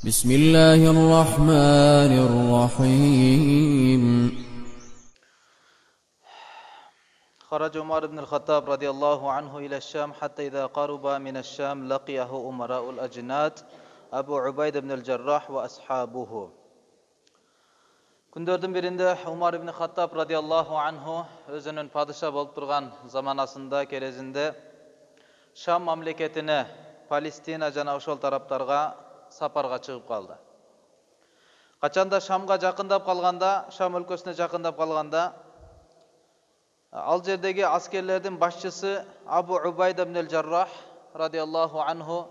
بسم الله الرحمن الرحيم. خرج عمر بن الخطاب رضي الله عنه إلى الشام حتى إذا قرب من الشام لقيه أمراء الأجناد أبو عبيدة بن الجراح وأصحابه. Күндөрдүн биринде Умар ибн Хаттаб радиаллаху анху өзүнүн падыша болуп турган заманасында керезинде Шам мамлекетине, Палестина жана ошол тараптарга сапарга чыгып калды. Качанда Шамга жакындап калганда, Шам өлкөсүнө жакындап калганда, ал жердеги аскерлердин башчысы Абу Убайда ибн Жаррах радиаллаху анху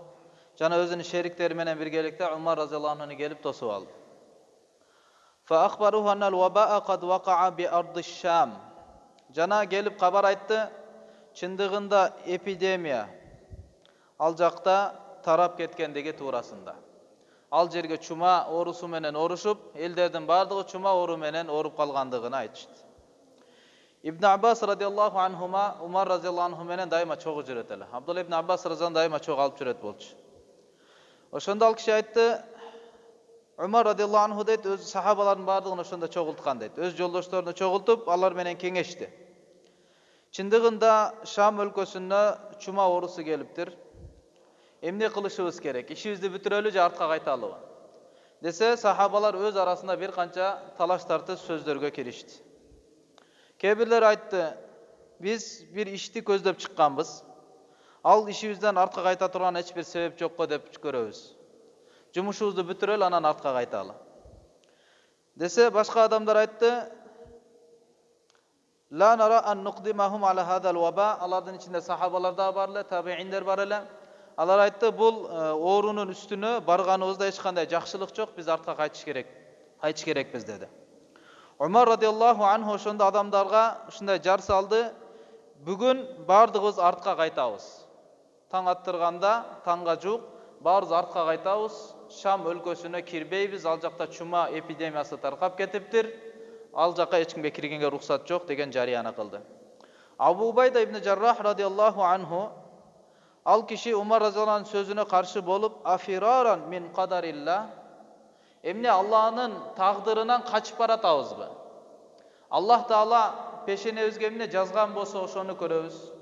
жана өзүнүн шериктери менен биргеликте Умар радиаллаху анхуну келип тосуп алды. فأخبروه أن الوباء قد وقع بأرض الشام. Жана келип кабар айтты, чындыгында эпидемия ал жакта тарап кеткендиги туурасында. Ал жерге чума оорусу менен оорушуп, элдердин бардыгы чума оору менен ооруп калгандыгын айтышты. Ибн Аббас радиаллаху анхума Умар радиаллаху анху менен дайыма чогуу жүрөт эле. Абдулла ибн Аббас радиаллаху дайыма чогуу алып жүрөт болчу. Ошондо ал киши айтты, Умар радиаллаху анху дейт, өз сахабалардын бардыгын ошондо чогулткан дейт. Өз жолдошторуну чогултуп, алар менен кеңешти. Чындыгында Шам өлкөсүнө чума оорусу келиптир. Эмне кылышыбыз керек? Ишибизди бүтүрөлү же артка кайталыбы? Десе, сахабалар өз арасында бир канча талаш тартыш сөздөргө киришти. Кээ бирлер айтты, биз бир ишти көздөп чыкканбыз. Ал ишибизден артка кайта турган эч бир себеп жокко деп көрөбүз. Жумушубузду бүтүрөлү, анан артка кайталы. Десе, башка адамдар айтты, ла нара ан нуқдимахум ала хадал ваба. Алардын ичинде сахабалар да бар эле, табииндер бар эле. Алар айтты, бул оорунун үстүнө барганыбызда эч кандай жакшылык жок, биз артка кайтыш керекпиз деди. Умар радиаллаху анху ошондо адамдарга ушундай жар салды, бүгүн бардыгыбыз артка кайтабыз. Таң аттырганда, таңга жуук баарыбыз артка кайтабыз. Шам өлкөсүнө кирбейбиз, ал жакта чума эпидемиясы таркап кетиптир. Ал жакка эч кимге киргенге уруксат жок деген жарыяны кылды. Абу Убайда ибн Жаррах радиаллаху анху ал киши Умар радиаллаху анхунун сөзүнө каршы болуп, афираран мин кадарилла. Эмне Аллахнын тагдырынан качып баратабызбы? Аллах Таала пешенебизге эмне жазган болсо ошону көрөбүз.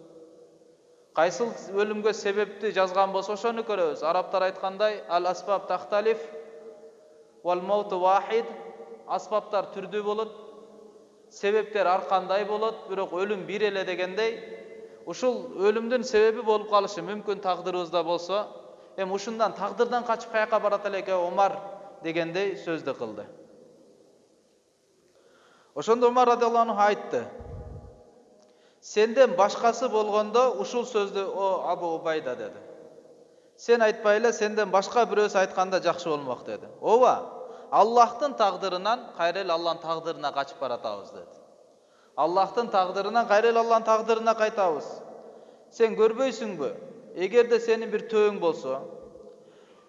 Кайсыл өлүмгө себепти жазган болсо ошону көрөбүз. Арабтар айткандай, ал-асбаб тахталиф вал мауту вахид. Асбаптар түрдүү болот, себептер ар кандай болот, бирок өлүм бир эле дегендей, ушул өлүмдүн себеби болуп калышы мүмкүн тагдырыбызда болсо, ушундан тагдырдан качып каяка барат элек Умар дегендей сөздү кылды. Ошондо Умар радиаллаху анху айтты, сенден башкасы болгондо ушул сөздү о Абу Убайда деди. Сен айтпай эле, сенден башка бирөөсү айтканда жакшы болмок деди. Ооба, Аллахтын тагдырынан кайра эле Аллахтын тагдырына качып баратабыз деди. Аллахтын тагдырынан кайра эле Аллахтын тагдырына кайтабыз. Сен көрбөйсүңбү? Эгерде сенин бир төөң болсо,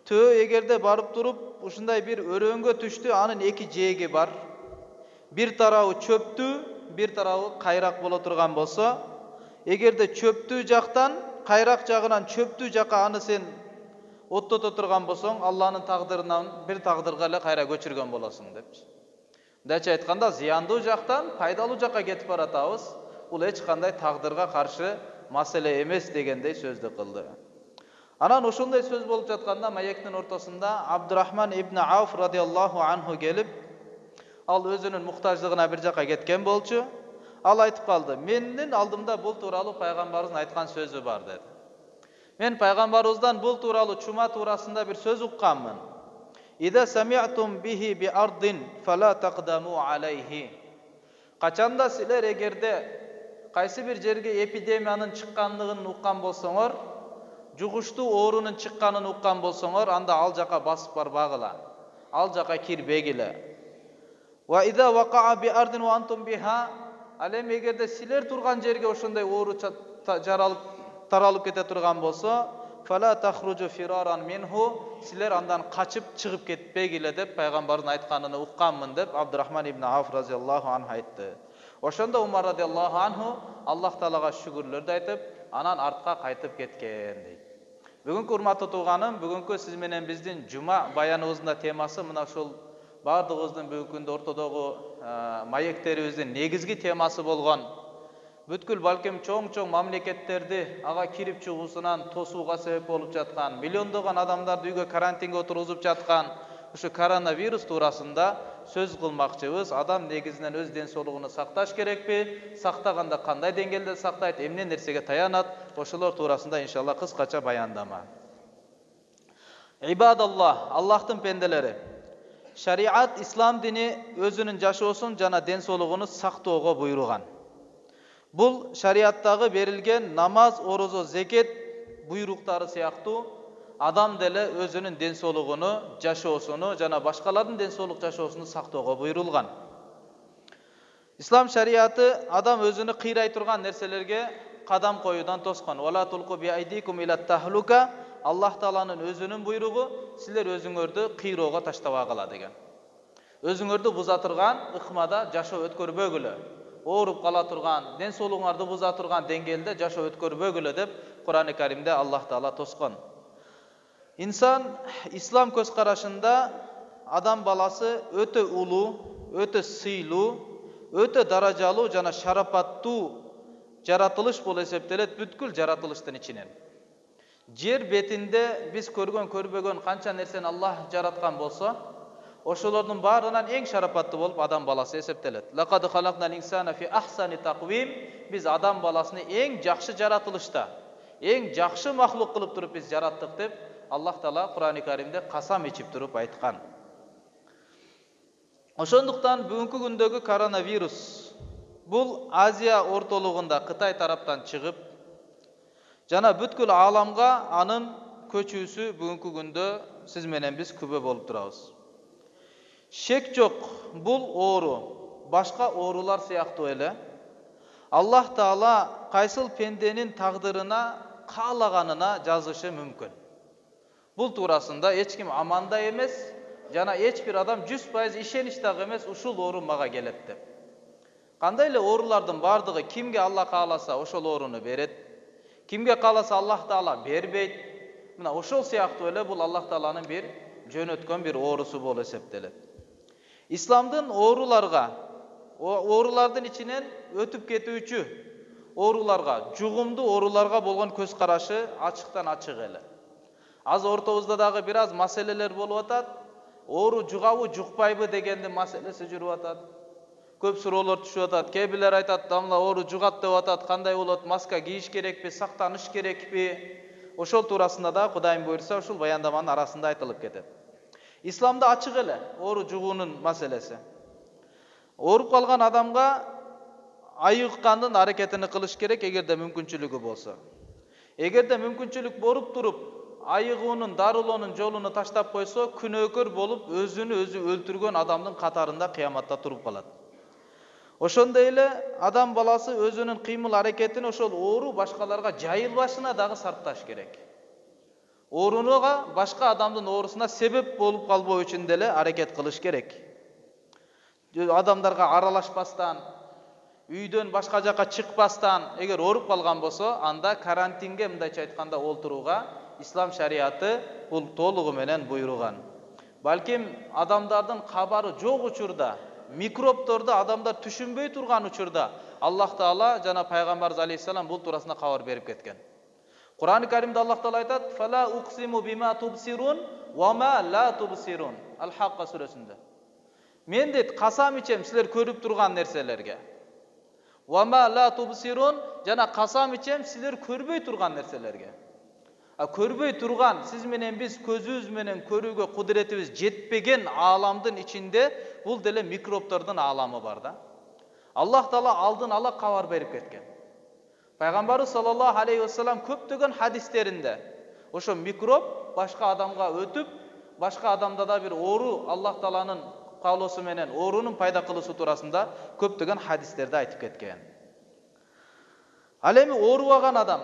төө эгерде барып туруп, ушундай бир өрөөнгө түштү, анын эки жээги бар. Бир тарабы чөптүү, бир тарабы кайрак боло турган болсо, эгерде чөптүү жактан, кайрак жагынан чөптүү жакка аны сен оттото турган болсоң, Аллахнын тагдырынан бир тагдырга эле кайра көчүргөн болосуң депчи. Мындайча айтканда, зыяндуу жактан пайдалуу жакка кетип баратабыз. Бул эч кандай тагдырга каршы маселе эмес дегендей сөздү кылды. Анан ошондой сөз болуп жатканда маектин ортосунда Абдурахман ибн Ауф радиаллаху анху келип, ал өзүнүн муктаждыгына бир жакка кеткен болчу. Ал айтып калды, менин алдымда бул тууралуу пайгамбарыбыздын айткан сөзү бар деди. Мен пайгамбарыбыздан бул тууралуу чума туурасында бир сөз укканмын. Ида сами'тум бихи би ардин фала тaqdamu alayhi. Качанда силер эгерде кайсы бир жерге эпидемиянын чыккандыгын уккан болсоңор, жугуштуу оорунун чыкканын уккан болсоңор, анда ал жака басып барбагыла. Ал жака кирбегиле. Ва ида вaqa'a bi ardin wa antum biha. Ал эми эгерде силер турган жерге ошондой оору таралып кете турган болсо, фала тахруджу фираран минху. Силер андан качып чыгып кетпегиле деп пайгамбардын айтканын укканмын деп Абдурахман ибн Ауф радиаллаху анху айтты. Ошондо Умар радиаллаху анху Аллах Таалага шүгүрлөрдү айтып, анан артка кайтып кеткен дейт. Бүгүнкү урматтуу тууганым, бүгүнкү сиз менен биздин жума баяныбыздын темасы мына ушул баардыгыбыздын бүгүнкү күндө ортодогу маектерибиздин негизги темасы болгон бүткүл балким чоң мамлекеттерди ага кирип чыгуусунан тосууга себеп болуп жаткан, миллиондогон адамдарды үйгө карантинге отургузуп жаткан ушу коронавирус туурасында сөз кылмакчыбыз. Адам негизинен өз ден соолугуну сакташ керекпи? Сактаганда кандай деңгээлде сактайт? Эмне нерсеге таянат? Ошолор туурасында иншалла кыскача баяндама. Ибадаллах, Аллахтын пенделери. Шариат, ислам дини өзүнүн жашоосун жана ден соолугуну сактоого буйруган. Бул шариаттагы берилген намаз, орозо, зекет буйруктары сыяктуу адам деле өзүнүн ден соолугуну, жашоосуну жана башкалардын ден соолук жашоосуну сактоого буйрулган. Ислам шариаты адам өзүнү кыйрай турган нерселерге кадам коюудан тоскон. Вала тулку би айдикум ила тахлука. Аллах Тааланын өзүнүн буйругу, силер өзүңөрдү кыйроого таштабагыла деген. Өзүңөрдү буза турган ыкмада жашоо өткөрбөгүлө. Ооруп кала турган, ден соолугуңарды буза турган деңгээлде жашоо өткөрбөгүлө деп Кур'ан-ы Каримде Аллах Таала тоскон. İnsan İslam көз карашында адам баласы өтө улуу, өтө сыйлуу, өтө даражалуу жана шарапаттуу жаратылыш болуп эсептелет бүткүл жаратылыштын ичинен. Жер бетинде биз көрбөгөн канча нерсени Аллах жараткан болсо, ошолордун баарынан эң шарапаттуу болуп адам баласы эсептелет. Лакад халакнал инсана фи ахсани тaqвим. Биз адам баласын эң жакшы жаратылышта, эң жакшы махлук кылып туруп биз жараттык деп Аллах Таала Кур'ан-ы Каримде касам ичип туруп айткан. Ошондуктан бүгүнкү күндөгү коронавирус бул Азия ортолугунда Кытай тараптан чыгып, жана бүткүл ааламга анын көчүүсү бүгүнкү күндө сиз менен биз күбө болуп турабыз. Шек жок, бул оору башка оорулар сыяктуу эле Аллах Таала кайсыл пенденин тагдырына каалаганына жазышы мүмкүн. Бул туурасында эч ким амандай эмес, жана эч бир адам 100% ишенич дагы эмес, ушул оору мага келет деп. Кандай эле оорулардын бардыгы кимге Алла кааласа ошол ооруну берет, кимге кааласа Аллах Таала бербейт. Мына ошол сыяктуу эле бул Аллах Тааланын бир жөнөткөн бир оорусу болуп эсептелет. Исламдын оорулардын ичинен өтүп кетүүчү ооруларга, жугумдуу ооруларга болгон көз карашы ачыктан ачык эле. Az ortabızda dagı biraz meseleler bolup atat. Oru jugabı, jukpayбы дегенди маселеси жүрүп атат. Көп суроолор түшүп атат. Кээ бирлер айтат, дамла оору жугат деп атат. Кандай болот? Маска кийиш керекпи, сактаныш керекпи? Ошол туурасында да Кудайым буйрса, ушул баяндаманын арасында айтылып кетет. Исламда ачык эле оору жугуунун маселеси. Ооруп калган адамга айыгкандын аракетини кылыш керек, эгерде мүмкүнчүлүгү болсо. Эгерде мүмкүнчүлүк болуп туруп, айыгуунун, дарылоонун жолуну таштап койсо, күнөөкөр болуп, өзүнү өзү өлтүргөн адамдын катарында кыяматта туруп калат. Ошондой эле адам баласы өзүнүн кыймыл аракетин ошол оору башкаларга жайылбашына дагы сарпташ керек. Оорунуга башка адамдын оорусуна себеп болуп калбоо үчүн деле аракет кылыш керек. Адамдарга аралашпастан, үйдөн башка жака чыкпастан, эгер ооруп калган болсо, анда карантинге мындайча айтканда олтурууга İslam şariatı bul толугу менен буйруган. Балким адамдардын кабары жок учурда, микробторду адамдар түшүнбөй турган учурда Аллах Таала жана пайгамбарыбыз алейхиссалам бул туурасында кабар берип кеткен. Кур'ан-ы Каримде Аллах Таала айтат: "Фала уqsimu bima tubsirun wa ma la tubsirun." Al-Haqqa сүрөсүндө. Мен дейт касам ичем силер көрүп турган нерселерге. Wa ma la tubsirun жана касам ичем силер көрбөй турган нерселерге. Көрбөй турган, сиз менен биз көзүбүз менен көрүүгө кудуретибиз жетпеген ааламдын ичинде бул деле микробтордун ааламы бар да. Аллах Таала алдын ала кабар берип кеткен. Пайгамбарыбыз саллаллаху алейхи вассалам көптөгөн хадистеринде ошо микроб башка адамга өтүп, башка адамда да бир оору Аллах Тааланын каалоосу менен оорунун пайда кылуусу туурасында көптөгөн хадистерде айтып кеткен. Ал эми оорубаган адам,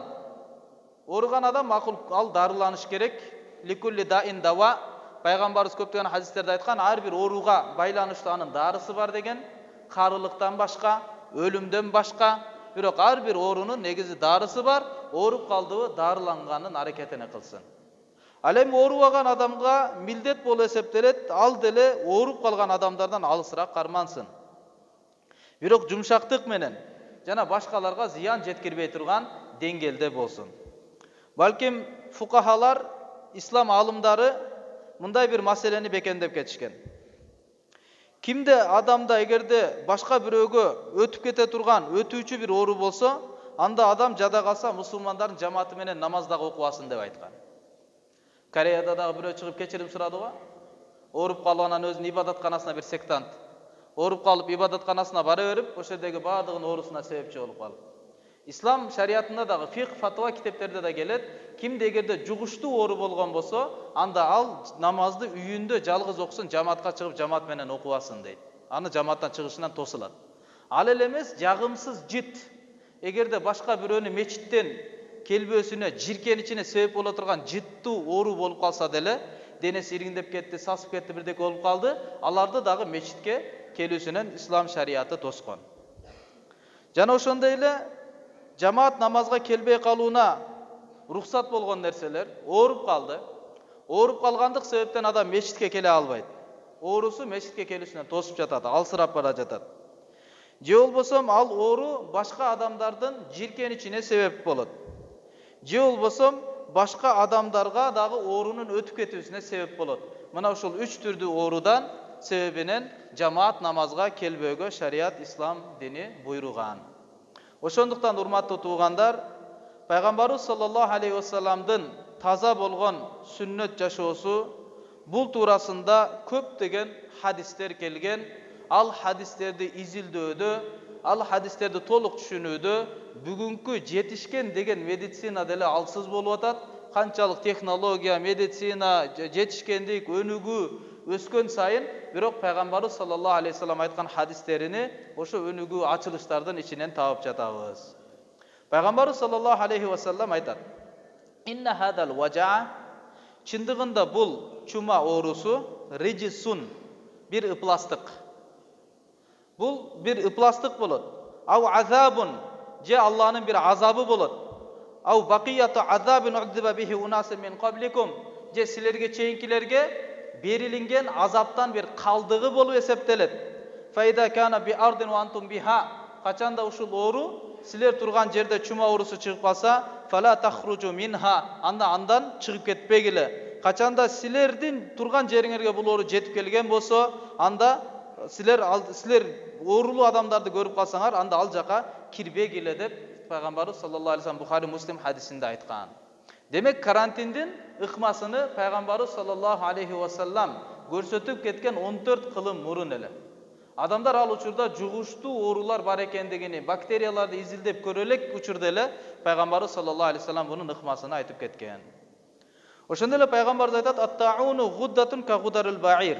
Orugan adam makul al darılanış gerek. Likulli dain dava. Пайгамбарыбыз көптөгөн хадистерде айткан, ар бир ооруга байланыштуу анын дарысы бар деген. Карылыктан башка, өлүмдөн башка, бирок ар бир оорунун негизи дарысы бар. Ооруп калдыбы дарыланганын аракетине кылсын. Ал эми оорубаган адамга милдет болуп эсептелет, ал деле ооруп калган адамдардан алысыраак кармансын. Бирок жумшактык менен жана башкаларга зыян жеткирбей турган деңгээлде болсун. Балким фукахалар, ислам алымдары мындай бир маселени бекемдеп кетишкен. Кимде адамда эгерде башка бирөөгө өтүп кете турган өтүүчү бир оору болсо, анда адам жада калса мусулмандардын жамааты менен намаз дагы окубасын деп айткан. Кореяда дагы бирөө чыгып кечирим сурады го. Ооруп калгандан өзүнүн ибадатканасына бир сектант. Ооруп калып ибадатканасына бара берип, ошол жердеги баардыгын оорусуна себепчи болуп калып. Ислам шариятында дагы фикх фатва китептерде да келет. Кимде эгерде жугуштуу оору болгон болсо, анда ал намазды үйүндө жалгыз окусун, жамаатка чыгып жамаат менен окубасын дейт. Аны жамааттан чыгышынан тосулат. Ал эле эмес, жагымсыз жит. Эгерде башка бирөөнүн мечиттен келбөөсүнө, жиркеничине себеп боло турган життүү оору болуп калса деле, денеси иргиндеп кетти, сасып кетти, бирдеке болуп калды, аларды дагы мечитке келүүсүнөн ислам шариаты тоскон. Жана ошондой эле жамаат намазга келбей калууна рухсат болгон нерселер, ооруп калды. Ооруп калгандык себептен адам мечитке келе албайт. Оорусу мечитке келүүсүнөн тосуп жатат, алсырап бара жатат. Же болбосо ал оору башка адамдардын жиркеничине себеп болот. Же болбосо башка адамдарга дагы оорунун өтүп кетүүсүнө себеп болот. Мына ушул 3 түрдүү оорудан себебинен жамаат намазга келбөөгө шарият ислам дини буйруган. Ошондуктан урматтуу туугандар, Пайгамбарыбыз саллаллаху алейхи вассаламдын таза болгон сүннөт жашоосу бул туурасында көптөгөн хадистер келген. Ал хадистерди изилдөөдө, ал хадистерди толук түшүнүүдө бүгүнкү жетишкен деген медицина деле алсыз болуп атат. Канчалык технология, медицина, жетишкендик, өнүгүү өскөн сайын, бирок Пайгамбарыбыз саллаллаху алейхи вассалам айткан хадистерини ошо өнүгүү ачылыштардын ичинен таап жатабыз. Пайгамбарыбыз саллаллаху алейхи вассалам айтат: "Инна хадал важа", чындыгында бул чума оорусу риджисун, бир ыпластык. Бул бир ыпластык болот. Ау азабун, же Аллахнын бир азабы болот. Ау бакияту азабин удзиба бихи унасин мин qablikum, же силерге чейинкилерге берилинген азаптан бир калдыгы болуп эсептелет. Файда кана би ардин ва антум биха, качанда ушул оору силер турган жерде чума оорусу чыгып калса, фала тахруджу минха, андан чыгып кетпегиле. Качанда силердин турган жериңерге бул оору жетип келген болсо, анда силер оорулуу адамдарды көрүп калсаңар, анда ал жака кирбегиле деп Пайгамбарыбыз саллаллаху алейхи вассалам Бухари Муслим хадисинде айткан. Демек карантиндин ыкмасыны Пайгамбарыбыз саллаллаху алейхи вассалам көрсөтүп кеткен 14 кылым мурун эле. Адамдар ал учурда жугуштуу оорулар бар экендигини, бактерияларды изилдеп көрө элек учурда эле Пайгамбарыбыз саллаллаху алейхи вассалам бунун ыкмасын айтып кеткен. Ошондой эле Пайгамбарыбыз айтат: "Ат-тауну гуддатун ка гударил баир".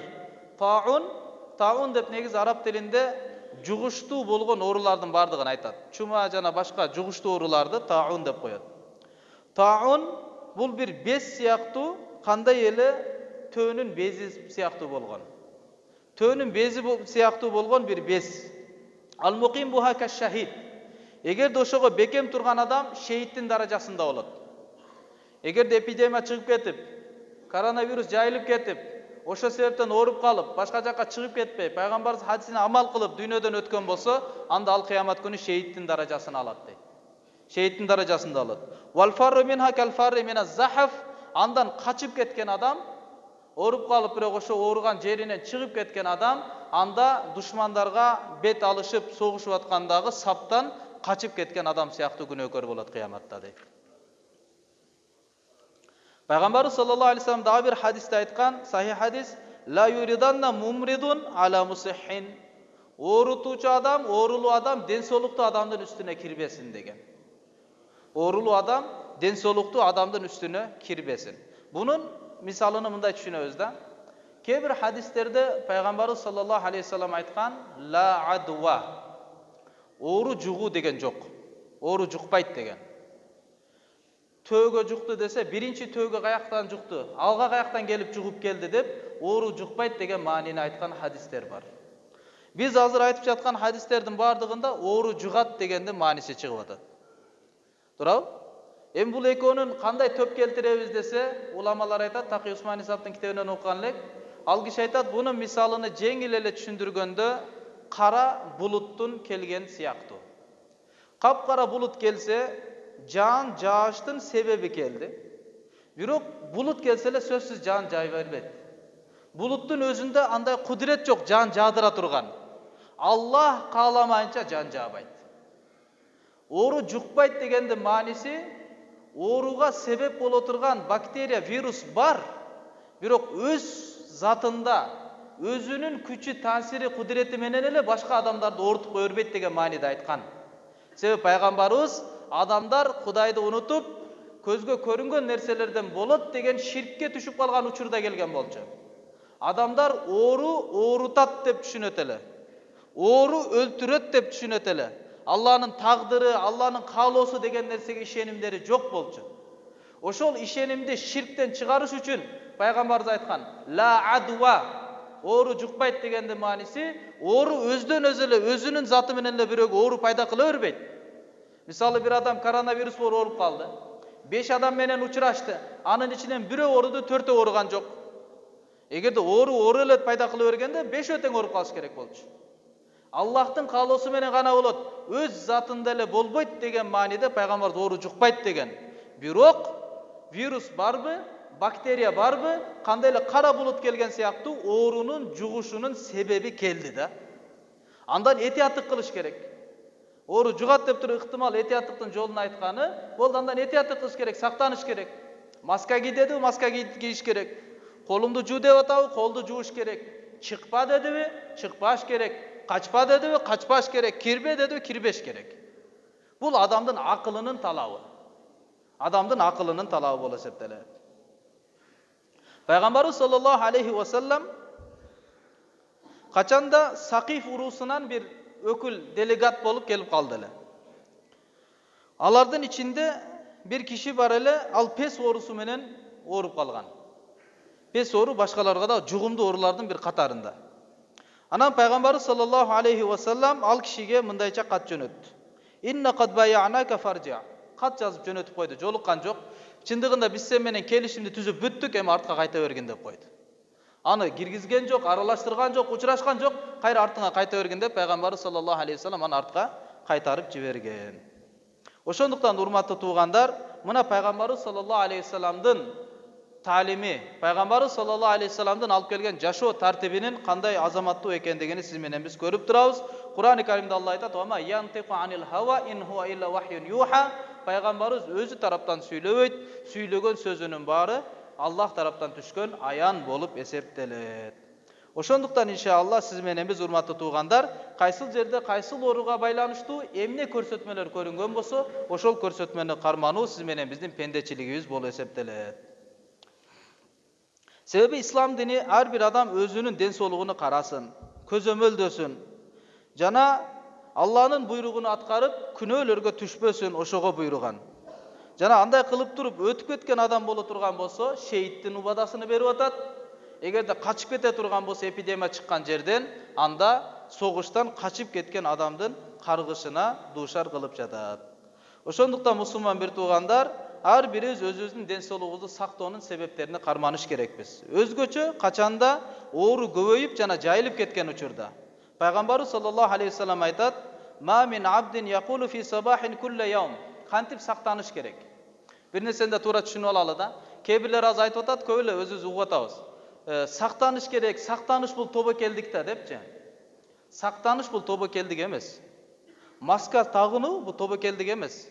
Таун деп негизи араб тилинде жугуштуу болгон оорулардын бардыгын айтат. Чума жана башка жугуштуу ооруларды таун деп коет. Таун бул бир без сыяктуу, кандай эле төөнүн бези сыяктуу болгон. Төөнүн бези сыяктуу болгон бир без. Ал-муқим буха каш-шахид. Эгерде ошого бекем турган адам шейиттин даражасында болот. Эгерде эпидемия чыгып кетип, коронавирус жайылып кетип, ошо себептен ооруп калып, башка жакка чыгып кетпей, Пайгамбарыбыз хадисине амал кылып дүйнөдөн өткөн болсо, анда ал кыямат күнү шейиттин даражасын алат дейт. Шейиттин даражасында алат. Вал фарру минха кал фарри миназ захф, андан качып кеткен адам, ооруп калып бирок ошо ооруган жеринен чыгып кеткен адам, анда душмандарга бет алышып согушуп аткандагы саптан качып кеткен адам сыяктуу күнөөкөр болот кыяматта дейт. Пайгамбарыбыз саллаллаху алейхи вассалам дагы бир хадисте айткан, сахих хадис: "Ла юриданна мумридун ала мусиххин". Оорутуучу адам, оорулуу адам ден соолуктуу адамдын үстүнө кирбесин деген. Оорулуу адам ден соолуктуу адамдын үстүнө кирбесин. Бунун мисалын мындай түшүнөбүз да. Кээ бир хадистерде Пайгамбарыбыз саллаллаху алейхи вассалам айткан: "Ла адва". Оору жугуу деген жок. Оору жукпайт деген. Төөгө жукту десе, биринчи төөгө каяктан жукту, алга каяктан келип жугуп келди деп, оору жукпайт деген маанини айткан хадистер бар. Biz azыр айтып жаткан хадистердин бардыгында оору жугат дегендин мааниси чыгып атат. Туурабы? Эми бул экөөнүн кандай төп келтиребиз десе, уламалар айтат, Такый Усмани саптын китебинен окуган элек, ал киши айтат, бунун мисалын жеңил эле түшүндүргөндө кара булуттун келген сыяктуу. Капкара булут келсе, жаан жааштын себеби келди. Бирок булут келсе эле сөзсүз жаан жай бербейт. Булуттун өзүндө андай кудурет жок жаан жаадыра турган. Аллах кааламайынча жаан жаабайт. Оору жукпайт дегендин мааниси, ооруга себеп боло турган бактерия, вирус бар. Бирок өз затында, өзүнүн күчү, таасири, кудурети менен эле башка адамдарды оорутуп кое бербейт деген мааниде айткан. Себеби пайгамбарыбыз адамдар Кудайды унутуп, көзгө көрүнгөн нерселерден болот деген ширкке түшүп калган учурда келген болчу. Адамдар оорутат деп түшүнөт эле. Оору өлтүрөт деп түшүнөт эле. Алланын тагдыры, Алланын каалоосу деген нерсеге ишенимдери жок болчу. Ошол ишенимди ширктен чыгарыш үчүн пайгамбарыбыз айткан: "Ла адва", оору жукпайт дегендин мааниси, оору өздөн өзү эле өзүнүн заты менен эле бирөөгө оору пайда кыла бербейт. Мисалы бир адам коронавирус менен ооруп калды. 5 адам менен учурашты. Анын ичинен бирөө ооруду, 4 ооруган жок. Эгерде оору эле пайда кыла бергенде 5 тең ооруп калыш керек болчу. Аллахтын каалоосу менен гана болот. Өз затында эле болбойт деген мааниде пайгамбар оору жукпайт деген. Бирок вирус барбы, бактерия барбы, кандай эле кара булут келген сыяктуу оорунун жугушунун себеби келди да. Андан этияттык кылыш керек. Оору жугат деп туруп ыктымал этияттыктын жолун айтканы, болду андан этияттык кылыш керек, сактаныш керек. Маска ки дедиби, маска кийиш керек. Колумду жуу деп атабы, колду жууш керек. Чыкпа дедиби, чыкпаш керек. Качпа дедиби, качпаш керек. Кирбе дедиби, кирбеш керек. Бул адамдын акылынын талабы. Адамдын акылынын талабы болуп эсептелет. Пайгамбарыбыз саллаллаху алейхи ва саллам качанда Сакиф уруусунан бир өкүл, делегат болуп келип калды эле. Алардын ичинде бир киши бар эле, ал пес оорусу менен ооруп калган. Пес оору башкаларга да жугумдуу оорулардын бир катарында. Анан пайгамбарыбыз саллаллаху алейхи ва саллам ал кишиге мындайча кат жөнөттү. Инна кад бая'нака фаржа. Кат жазып жөнөтүп койду, жолуккан жок. Чындыгында биз сен менен келишимди түзүп бүттүк, эми артка кайта бергин деп койду. Аны киргизген жок, аралаштырган жок, учурашкан жок, кайра артыңа кайта бергин деп пайгамбарыбыз саллаллаху алейхи ва саллам аны артка кайтарып жиберген. Ошондуктан урматтуу туугандар, мына пайгамбарыбыз саллаллаху алейхи ва салламдын таалими, пайгамбарыбыз саллаллаху алейхи ва салламдын алып келген жашоо тартибинин кандай азаматтуу экендигини сиз менен биз көрүп турабыз. Кур'ан-ы Каримде Алла айтат: "Ва ма янтиqu анил хава ин хуа илля вахюн юха". Пайгамбарыбыз өзү тараптан сүйлөбөйт, сүйлөгөн сөзүнүн баары Аллах тараптан түшкөн аян болуп эсептелет. Ошондуктан иншалла сиз менен биз урматтуу туугандар, кайсыл жерде кайсыл ооруга байланыштуу эмне көрсөтмөлөр көрүнгөн болсо, ошол көрсөтмөнү кармануу сиз менен биздин пендечилигибиз болуп эсептелет. Себеби ислам дини ар бир адам өзүнүн ден соолугуну карасын, көзөмөлдөсүн жана Алланын буйругун аткарып, күнөөлөргө түшпөсүн, ошого буйруган. Жана андай кылып туруп өтүп кеткен адам боло турган болсо, шейиттин убадасыны берип атат. Эгерде качып кете турган болсо, эпидемия чыккан жерден, анда согуштан качып кеткен адамдын каргышына дуушар кылып жатат. Ошондуктан мусулман бир туугандар, ар бирибиз өзүбүздүн ден соолугубузду сактоонун себептерине карманыш керекпиз. Өзгөчө качанда оору көбөйүп жана жайылып кеткен учурда. Пайгамбарыбыз саллаллаху алейхи ва саллам айтат: "Ма мин абдин якулу фи сабахин кулла яум". Кантип сактаныш керек? Бир нерсени да туура түшүнүп алалы да. Кээ бирлер азыр айтып атат, көп эле өзүбүз угуп атабыз. Сактаныш керек, сактаныш бул тобокелдик да депчи. Сактаныш бул тобокелдик эмес. Маска тагынуу бул тобокелдик эмес.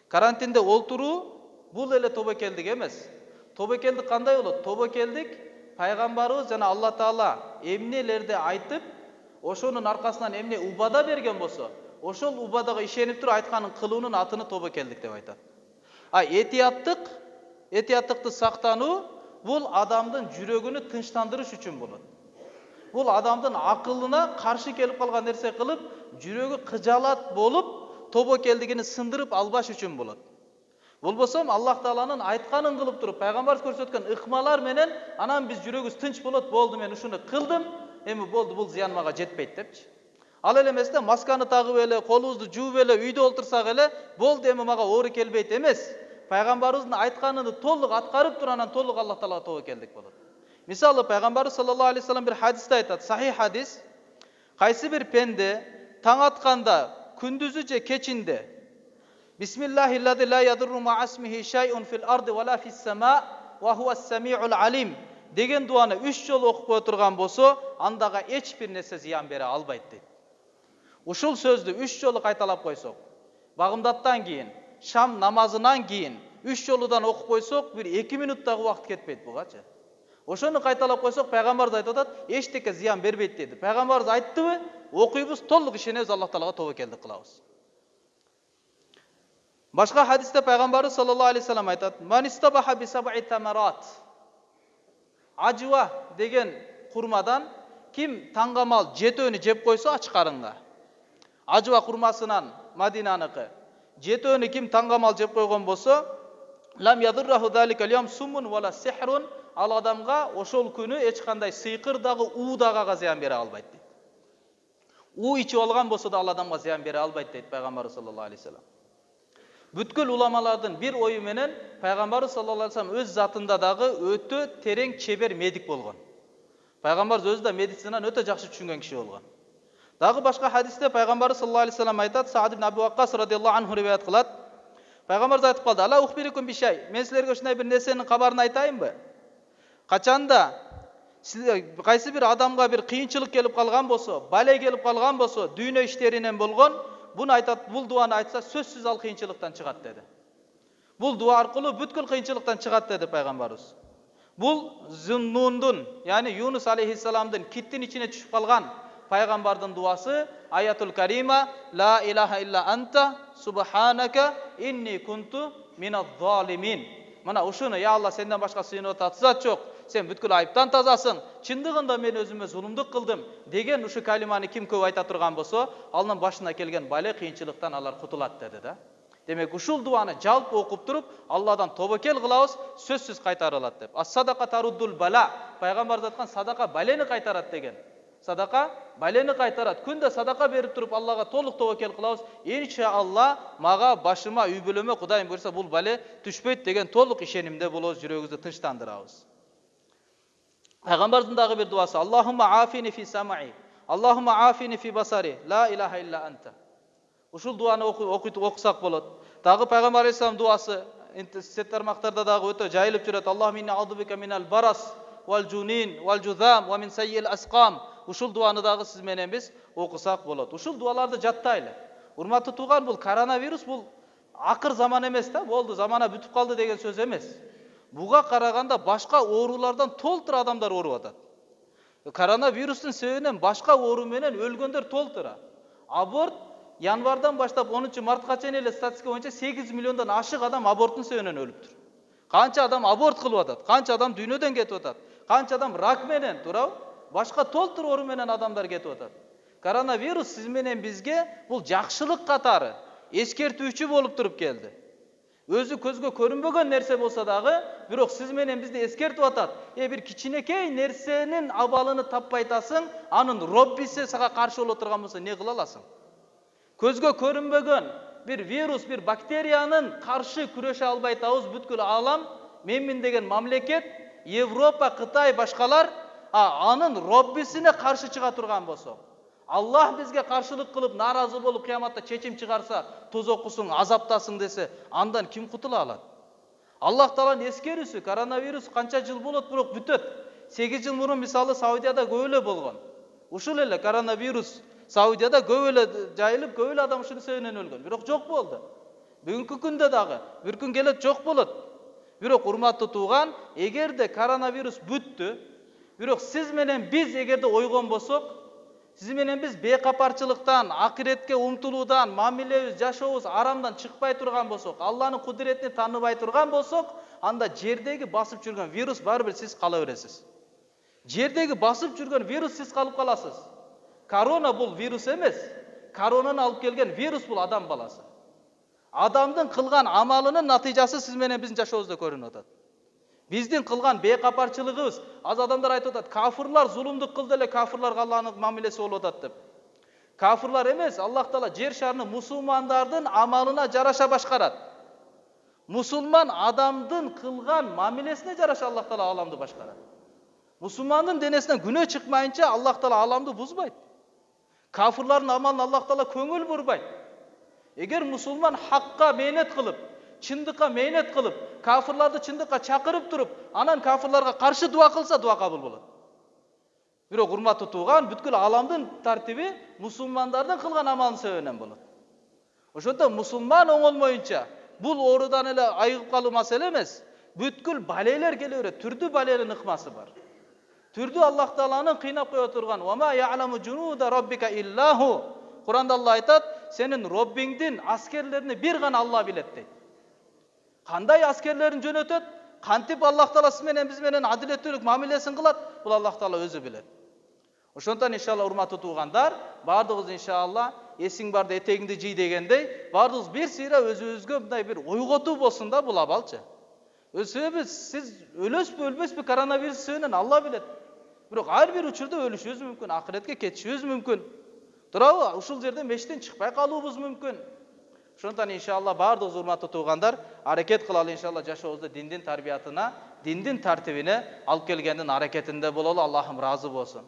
Карантинде олтуруу бул эле тобокелдик эмес. Тобокелдик кандай болот? Тобокелдик пайгамбарыбыз жана Алла Таала эмнелерди айтып, ошонун аркасынан эмне убада берген болсо, ошол убадага ишенип туруп айтканын кылуунун атыны тобокелдик деп айтат. Этияттыкты сактануу бул адамдын жүрөгүнү тынчтандырыш үчүн болот. Бул адамдын акылына каршы келип калган нерсе кылып, жүрөгү кыжалат болуп, тобокелдигини сындырып албаш үчүн болот. Болбосо Аллах Тааланын айтканын кылып туруп, пайгамбар көрсөткөн ыкмалар менен анан биз жүрөгүбүз тынч болот, болду мен ушуну кылдым, эми болду, бул зыян мага жетпейт депчи. Ал эле эмес да, масканы тагып эле, колубузду жууп эле, үйдө олтурсак эле, болду эми мага оору келбейт эмес. Пайгамбарыбыздын айтканын толук аткарып туруп анан толук Аллах Таалага тобокелдик болот. Мисалы Пайгамбарыбыз саллаллаху алейхи вассалам бир хадисте айтат, сахих хадис. Кайсы бир пенде таң атканда, күндүзү же кечинде Бисмиллахиллади ла ядурру ма'асмихи шай'ун фил арди ва ла фис сама ва хуас самиул алим деген дуаны 3 жолу окуп кое турган болсо, андага эч бир нерсе зыян бере албайт дейт. Ушул сөздү 3 жолу кайталап койсок, багымдаттан кийин, шам намазынан кийин 3 жолудан окуп койсок, бир 2 минуттагы убакыт кетпейт бугачы. Ошону кайталап койсок, пайгамбарыбыз айтып атат, эчтеке зыян бербейт деди. Пайгамбарыбыз айттыбы, окуйбуз, толук ишенебиз, Аллах Таалага тобокелдик кылабыз. Башка хадисте пайгамбарыбыз саллаллаху алейхи вассалам айтат: "Ман истабаха би саб'i тамарат." Ажва деген курмадан ким таңгамал жетөөнү жеп койсо ач карынга. Ажва курмасынан Мадинаныкы. Жетөөнү ким таңгамал жеп койгон болсо, лам ядурраху залика al-yawm summun wala sihrun, ал адамга ошол күнү эч кандай сыйкыр дагы, уу дагы зыян бере албайт дейт. У ичип алган болсо да ал адамга зыян бере албайт дейт пайгамбарыбыз саллаллаху алейхи вассалам. Бүткүл уламалардын бир ою менен пайгамбарыбыз саллаллаху алейхи вассалам өз затында дагы өтө терең чебер медик болгон. Пайгамбарыбыз өзү да медицинаны өтө жакшы түшүнгөн киши болгон. Дагы башка хадисте пайгамбарыбыз саллаллаху алейхи вассалам айтат, Саад ибн Абу Ваккас радиаллаху анху риваят кылат. Пайгамбарыбыз айтып калды: "Ала ухбирикум бишай." Мен силерге ушундай бир нерсенин кабарын айтайынбы? Качанда кайсы бир адамга бир кыйынчылык келип калган болсо, бале келип калган болсо, дүйнө иштеринен болгон, буну айтат, бул дуаны айтса сөзсүз ал кыйынчылыктан чыгат деди. Бул дуа аркылуу бүткүл кыйынчылыктан чыгат деди пайгамбарыбыз. Бул Зуннундун, яни Юнус алейхиссаламдын киттин ичине түшүп калган пайгамбардын дуасы, аятул карима, ла илаха илля анта субханака инни кунту миназ-залимин. Мына ушуну, я Алла, сенден башка сыйынып атат зат жок, сен бүткүл айыптан тазасың, чындыгында мен өзүмө зулумдук кылдым деген ушу калиманы ким көп айта турган болсо, алнын башына келген бале кыйынчылыктан алар кутулат деди да. Демек ушул дуаны жалпы окуп туруп, Алладан тобокел кылабыз, сөзсүз кайтарылат деп. Ас-садака таруддул бала, пайгамбарыбыз айткан, садака балени кайтарат деген. Садака балени кайтарат. Күндө садака берип туруп Аллага толук тобокел кылабыз. Иншалла мага, башыма, үй бүлөмө Кудайым буйрса бул бале түшпөйт деген толук ишенимде болобуз, жүрөгүбүздү тынчтандырабыз. Пайгамбардын дагы бир дуасы: "Аллахумма афини фи самаи, Аллахумма афини фи басари, ла илаха илля анта." Ушул дуаны окусак болот. Дагы пайгамбар алейхиссалам дуасы сет тармактарда дагы өтө жайылып жүрөт. Аллахумма инни аудубика минал барас вал жунин вал жузам ва мин саййил асқам. Ушул дуаны дагы сиз менен биз окусак болот. Ушул дуаларды жаттайлы. Урматтуу тууган, бул коронавирус, бул акыр заман эмес да, болду, замана бүтүп калды деген сөз эмес. Буга караганда башка оорулардан толтур адамдар ооруп атат. Коронавирустун себебинен башка оору менен өлгөндөр толтура. Аборт январдан баштап 10 мартка чейин эле статистика боюнча 8 миллиондон ашык адам аборттун себебинен өлүптүр. Канча адам аборт кылып атат, канча адам дүйнөдөн кетип атат, канча адам рак менен, туурабы? Башка толтур оору менен адамдар кетип атат. Коронавирус сиз менен бизге бул жакшылык катары эскертүүчү болуп туруп келди. Өзү көзгө көрүнбөгөн нерсе болсо дагы, бирок сиз менен бизди эскертип атат. Бир кичинекей нерсенин абалыны таппай атасың, анын роббиси сага каршы боло турган болсо не кыла аласың? Көзгө көрүнбөгөн бир вирус, бир бактериянын каршы күрөшө албай атабыз бүткүл алам, менмин деген мамлекет, Европа, Кытай, башкалар анын роббисине каршы чыга турган болсо, Аллах бизге каршылык кылып, наразы болуп, кыяматта чечим чыгарса, тозокусуң, азаптасың десе, андан ким кутула алат? Аллах Тааланын эскерүүсү, коронавирус канча жыл болот, бирок бүтөт. 8 жыл мурун мисалы Саудияда көп эле болгон. Ушул эле коронавирус Саудияда көп эле жайылып, көп эле адам ушунун себебинен өлгөн. Бирок жок болду. Бүгүнкү күндө дагы бир күн келет жок болот. Бирок урматтуу тууган, эгерде коронавирус бүттү, бирок сиз менен биз эгерде ойгон болсок, сиз менен биз бейкапарчылыктан, акыретке умтулуудан, мамилебиз, жашообуз арамдан чыкпай турган болсок, Алланын кудуретин тааныбай турган болсок, анда жердеги басып жүргөн вирус баары бир сиз кала бересиз. Жердеги басып жүргөн вирус сиз калып каласыз. Корона бул вирус эмес. Коронаны алып келген вирус бул адам баласы. Адамдын кылган амалынын натыйжасы сиз менен биздин жашообузда көрүнүп атат. Биздин кылган бейкапарчылыгыбыз. Аз адамдар айтып атат, кафырлар зулумдук кылды эле, кафырларга Аллахтын мамилеси болуп атат деп. Кафырлар эмес, Аллах Таала жер шарыны мусулмандардын амалына жараша башкарат. Мусулман адамдын кылган мамилесине жараша Аллах Таала аламды башкарат. Мусулмандын денесинен күнөө чыкмайынча Аллах Таала аламды бузбайт. Кафырлардын амалына Аллах Таала көңүл бурбайт. Эгер мусулман хакка мээнет кылып, чындыкка мээнет кылып, кафырларды чындыкка чакырып туруп, анан кафырларга каршы дуа кылса, дуа кабыл болот. Бирок урматтуу тууган, бүткүл аламдын тартиби мусулмандардын кылган амалынын себебинен болот. Ошондо мусулман оңолмоюнча бул оорудан эле айыгып калуу маселе эмес. Бүткүл балелер келе берет, түрдүү балелердин ыкмасы бар. Түрдүү Аллах Тааланын кыйнап кое турган "Ва ма я'ламу жунуда роббика иллаху". Куранда Алла айтат, сенин Роббиңдин аскерлерини бир гана Алла билет дейт. Кандай аскерлерин жөнөтөт, кантип Аллах Таала сиз менен биз менен адилеттүүлүк мамилесин кылат, бул Аллах Таала өзү билет. Ошондон иншалла урматтуу туугандар, баардыгыбыз иншалла эсиң барда этегиңди жий дегендей, баардыгыбыз бир сыйра өзүбүзгө мындай бир ойготуу болсун да бул абалчы. Себеби сиз өлөсүппү, өлбөсүппү коронавирус себебинен Алла билет. Бирок ар бир учурда өлүшүбүз мүмкүн, акыретке кетишибиз мүмкүн. Туурабы? Ушул жерден мештен чыкпай калуубуз мүмкүн. Ошондон иншалла баардыгыбыз урматтуу туугандар, аракет кылалы иншалла жашообузду диндин тарбиятына, диндин тартибине алып келгендин аракетинде бололу. Аллахым ыраазы болсун.